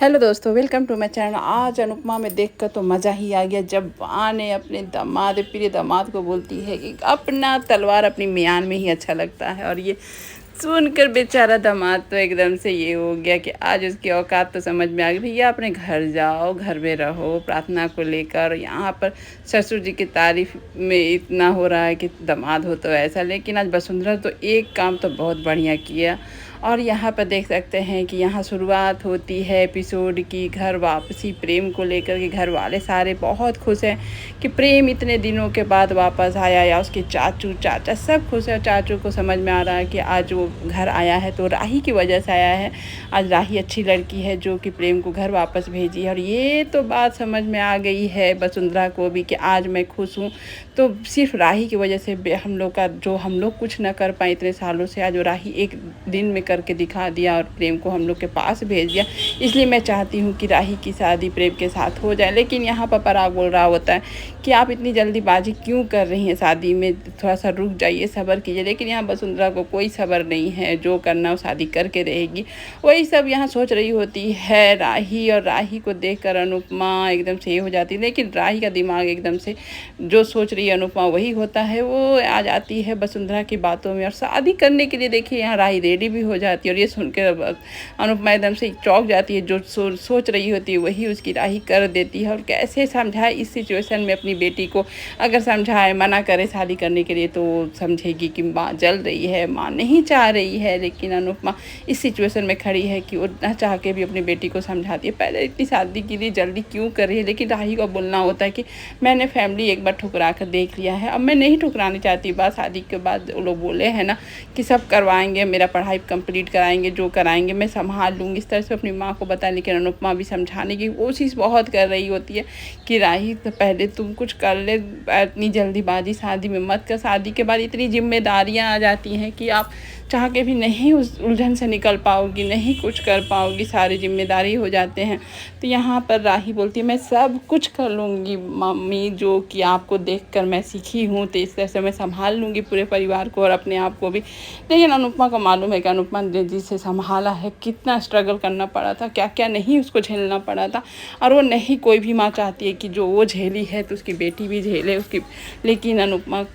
Hello दोस्तों, welcome to my channel. आज अनुपमा में देखकर तो मज़ा ही आ गया जब माँ ने अपने प्रिय दामाद को बोलती है कि अपना तलवार अपनी मियान में ही अच्छा लगता है। और ये सुनकर बेचारा दामाद तो एकदम से ये हो गया कि आज उसकी औकात तो समझ में आ गई। भैया अपने घर जाओ, घर में रहो प्रार्थना को लेकर। यहाँ पर ससुर जी की तारीफ में इतना हो रहा है कि दामाद हो तो ऐसा, लेकिन आज वसुंधरा तो एक काम तो बहुत बढ़िया किया। और यहाँ पर देख सकते हैं कि यहाँ शुरुआत होती है एपिसोड की घर वापसी प्रेम को लेकर के। घर वाले सारे बहुत खुश हैं कि प्रेम इतने दिनों के बाद वापस आया, या उसके चाचू चाचा सब खुश हैं। चाचू को समझ में आ रहा है कि आज वो घर आया है तो राही की वजह से आया है। आज राही अच्छी लड़की है जो कि प्रेम को घर वापस भेजी है। और ये तो बात समझ में आ गई है वसुंधरा को भी कि आज मैं खुश हूँ तो सिर्फ राही की वजह से। हम लोग का जो हम लोग कुछ ना कर पाए इतने सालों से, आज वो राही एक दिन में करके दिखा दिया और प्रेम को हम लोग के पास भेज दिया। इसलिए मैं चाहती हूँ कि राही की शादी प्रेम के साथ हो जाए। लेकिन यहाँ पर पराग बोल रहा होता है कि आप इतनी जल्दीबाजी क्यों कर रही हैं शादी में, थोड़ा सा रुक जाइए, सब्र कीजिए। लेकिन यहाँ वसुंधरा को कोई सब्र नहीं है, जो करना वो शादी करके रहेगी। वही सब यहाँ सोच रही होती है राही। और राही को देखकर अनुपमा एकदम से ये हो जाती है। लेकिन राही का दिमाग एकदम से जो सोच रही है अनुपमा वही होता है। वो आ जाती है वसुंधरा की बातों में और शादी करने के लिए देखिए यहाँ राही रेडी भी हो जाती है। और ये सुनकर अनुपमा एकदम से चौंक जाती है। जो सोच रही होती है वही उसकी राही कर देती है। और कैसे समझाए इस सिचुएशन में अपनी बेटी को। अगर समझाए मना करे शादी करने के लिए तो समझेगी कि माँ जल रही है, माँ नहीं चाह रही है। लेकिन अनुपमा इस सिचुएशन में खड़ी है कि वो न चाह के भी अपनी बेटी को समझाती है। पहले इतनी शादी के लिए जल्दी क्यों कर रही है। लेकिन राही को बोलना होता है कि मैंने फैमिली एक बार ठुकरा कर देख लिया है, अब मैं नहीं ठुकरानी चाहती। बात शादी के बाद वो लोग बोले हैं ना कि सब करवाएंगे, मेरा पढ़ाई कंप्लीट कराएंगे, जो कराएंगे मैं संभाल लूँगी, इस तरह से अपनी माँ को बताया। लेकिन अनुपमा भी समझाने की कोशिश बहुत कर रही होती है कि राही तो पहले तुम कुछ कर ले, इतनी जल्दीबाजी शादी में मत कर। शादी के बाद इतनी जिम्मेदारियाँ आ जाती हैं कि आप चाह के भी नहीं उस उलझन से निकल पाओगी, नहीं कुछ कर पाओगी, सारी जिम्मेदारी हो जाते हैं। तो यहाँ पर राही बोलती है मैं सब कुछ कर लूँगी मम्मी, जो कि आपको देखकर मैं सीखी हूँ, तो इस तरह से मैं संभाल लूँगी पूरे परिवार को और अपने आप को भी। लेकिन अनुपमा को मालूम है कि अनुपमा ने जिसे संभाला है कितना स्ट्रगल करना पड़ा था, क्या क्या नहीं उसको झेलना पड़ा था। और वो नहीं कोई भी माँ चाहती है कि जो वो झेली है तो उसकी बेटी भी झेले उसकी। लेकिन अनुपमा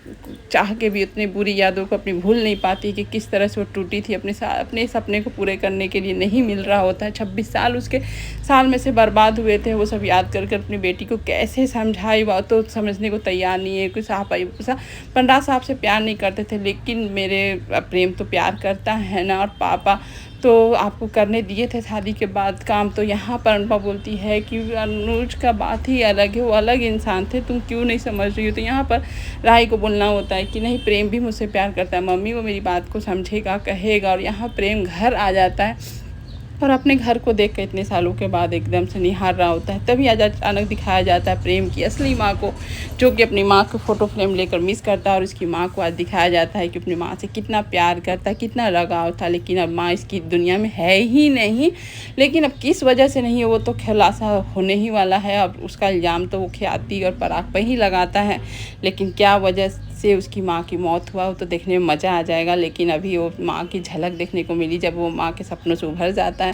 चाह के भी उतनी बुरी यादों को अपनी भूल नहीं पाती कि किस तरह से वो टूटी थी। अपने सपने को पूरे करने के लिए नहीं मिल रहा होता है। 26 साल उसके साल में से बर्बाद हुए थे। वो सब याद कर अपनी बेटी को कैसे समझाई, वह तो समझने को तैयार नहीं है। कुछ आप 15 साहब से प्यार नहीं करते थे, लेकिन मेरे प्रेम तो प्यार करता है ना। और पापा तो आपको करने दिए थे शादी के बाद काम। तो यहाँ पर अनुपमा बोलती है कि अनुज का बात ही अलग है, वो अलग इंसान थे, तुम क्यों नहीं समझ रही हो। तो यहाँ पर राही को बोलना होता है कि नहीं प्रेम भी मुझसे प्यार करता है मम्मी, वो मेरी बात को समझेगा, कहेगा। और यहाँ प्रेम घर आ जाता है और अपने घर को देख कर इतने सालों के बाद एकदम से निहार रहा होता है। तभी आज अचानक दिखाया जाता है प्रेम की असली माँ को, जो कि अपनी माँ को फ़ोटो फ्रेम लेकर मिस करता है। और उसकी माँ को आज दिखाया जाता है कि अपनी माँ से कितना प्यार करता है, कितना लगाव था। लेकिन अब माँ इसकी दुनिया में है ही नहीं। लेकिन अब किस वजह से नहीं है वो तो खुलासा होने ही वाला है। अब उसका इल्ज़ाम तो वो ख्याति और पराग पर ही लगाता है। लेकिन क्या वजह से उसकी माँ की मौत हुआ वो तो देखने में मज़ा आ जाएगा। लेकिन अभी वो माँ की झलक देखने को मिली जब वो माँ के सपनों से उभर जाता है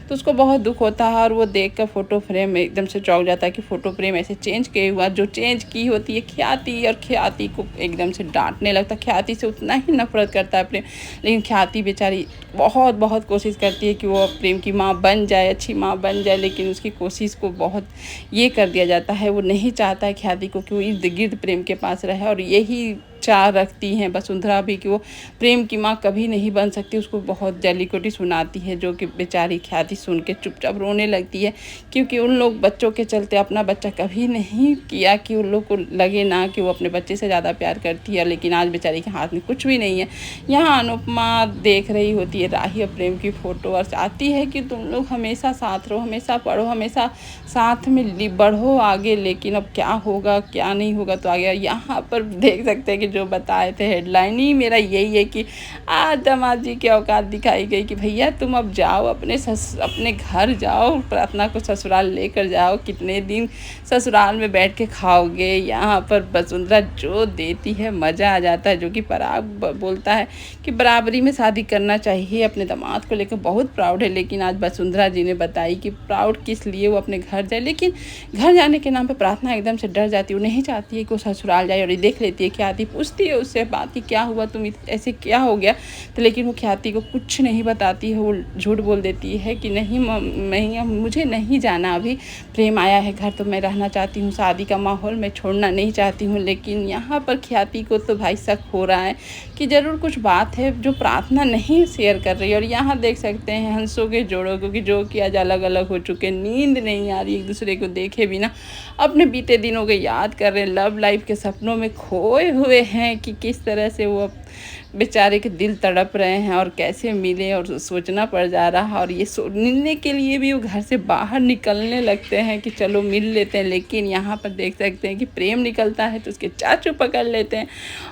तो उसको बहुत दुख होता है। और वो देखकर फ़ोटो फ्रेम एकदम से चौंक जाता है कि फ़ोटो फ्रेम ऐसे चेंज किए हुआ, जो चेंज की होती है ख्याति। और ख्याति को एकदम से डांटने लगता है। ख्याति से उतना ही नफरत करता है प्रेम। लेकिन ख्याति बेचारी बहुत बहुत कोशिश करती है कि वो प्रेम की माँ बन जाए, अच्छी माँ बन जाए। लेकिन उसकी कोशिश को बहुत ये कर दिया जाता है। वो नहीं चाहता है ख्याति को कि वो इर्द गिर्द प्रेम के पास रहे। और यही चाह रखती हैं वसुंधरा भी कि वो प्रेम की माँ कभी नहीं बन सकती। उसको बहुत जलीकोटी सुनाती है, जो कि बेचारी ख्याति सुन के चुपचाप रोने लगती है। क्योंकि उन लोग बच्चों के चलते अपना बच्चा कभी नहीं किया कि उन लोग को लगे ना कि वो अपने बच्चे से ज़्यादा प्यार करती है। लेकिन आज बेचारी के हाथ में कुछ भी नहीं है। यहाँ अनुपमा देख रही होती है राही और प्रेम की फ़ोटो और चाहती है कि तुम लोग हमेशा साथ रहो, हमेशा पढ़ो, हमेशा साथ में बढ़ो आगे। लेकिन अब क्या होगा क्या नहीं होगा तो आगे यहाँ पर देख सकते हैं कि जो बताए थे हेडलाइन ही मेरा यही है कि आज दामाद जी की औकात दिखाई गई कि भैया तुम अब जाओ अपने घर जाओ, प्रार्थना को ससुराल लेकर जाओ। कितने दिन ससुराल में बैठ के खाओगे, यहाँ पर वसुंधरा जो देती है मज़ा आ जाता है। जो कि पराग बोलता है कि बराबरी में शादी करना चाहिए, अपने दामाद को लेकर बहुत प्राउड है। लेकिन आज वसुंधरा जी ने बताई कि प्राउड किस लिए वो अपने घर जाए, लेकिन घर जाने के नाम पे प्रार्थना एकदम से डर जाती है। वो नहीं चाहती है कि वो ससुराल जाए और ये देख लेती है ख्याति, पूछती है उससे बात कि क्या हुआ, तुम ऐसे क्या हो गया। तो लेकिन वो ख्याति को कुछ नहीं बताती है, वो झूठ बोल देती है कि नहीं मुझे नहीं जाना, अभी प्रेम आया है घर तो मैं रहना चाहती हूँ, शादी का माहौल मैं छोड़ना नहीं चाहती हूँ। लेकिन यहाँ पर ख्याति को तो भाई शक हो रहा है कि ज़रूर कुछ बात है जो प्रार्थना नहीं शेयर कर रही है। और यहाँ देख सकते हैं हंसों के जोड़ों को कि जो कि आज अलग अलग हो चुके, नींद नहीं आ रही, एक दूसरे को देखे बिना अपने बीते दिनों को याद कर रहे हैं, लव लाइफ के सपनों में खोए हुए हैं कि किस तरह से वो बेचारे के दिल तड़प रहे हैं और कैसे मिले और सोचना पड़ जा रहा है। और ये मिलने के लिए भी वो घर से बाहर निकलने लगते हैं कि चलो मिल लेते हैं। लेकिन यहाँ पर देख सकते हैं कि प्रेम निकलता है तो उसके चाचू पकड़ लेते हैं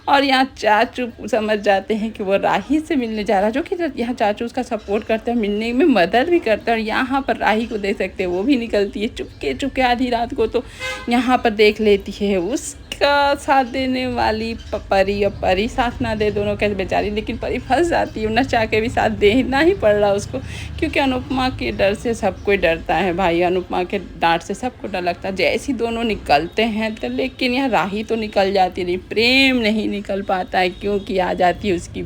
और यहाँ चाचू समझ जाते हैं कि वो राही से मिलने जा रहा है, जो कि यहाँ चाचू उसका सपोर्ट करते हैं, मिलने में मदद भी करते हैं। और यहाँ पर राही को देख सकते हैं वो भी निकलती है चुपके चुपके आधी रात को, तो यहाँ पर देख लेती है उसका साथ देने वाली परी। और परी साथ ना दे दोनों कैसे बेचारी, लेकिन परी फंस जाती है, न चाह के भी साथ देना ही पड़ रहा उसको, क्योंकि अनुपमा के डर से सब कोई डरता है भाई, अनुपमा के डांट से सबको डर लगता है। जैसे ही दोनों निकलते हैं तो लेकिन यहाँ राही तो निकल जाती नहीं, प्रेम नहीं निकल पाता है क्योंकि आ जाती है उसकी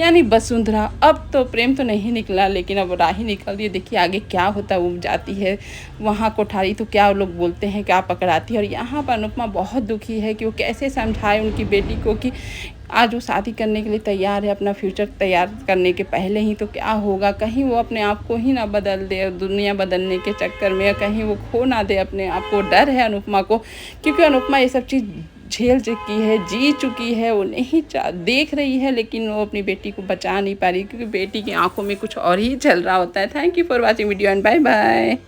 यानी वसुंधरा। अब तो प्रेम तो नहीं निकला लेकिन अब राही निकल रही है। देखिए आगे क्या होता है, वो जाती है वहाँ कोठारी तो क्या लोग बोलते हैं, क्या पकड़ाती है। और यहाँ पर अनुपमा बहुत दुखी है कि वो कैसे समझाए उनकी बेटी को कि आज वो शादी करने के लिए तैयार है, अपना फ्यूचर तैयार करने के पहले ही, तो क्या होगा कहीं वो अपने आप को ही ना बदल दे दुनिया बदलने के चक्कर में, या कहीं वो खो ना दे अपने आप को। डर है अनुपमा को, क्योंकि अनुपमा ये सब चीज़ झेल चुकी है, जी चुकी है, वो नहीं देख रही है लेकिन वो अपनी बेटी को बचा नहीं पा रही, क्योंकि बेटी की आंखों में कुछ और ही चल रहा होता है। Thank you for watching video and bye bye.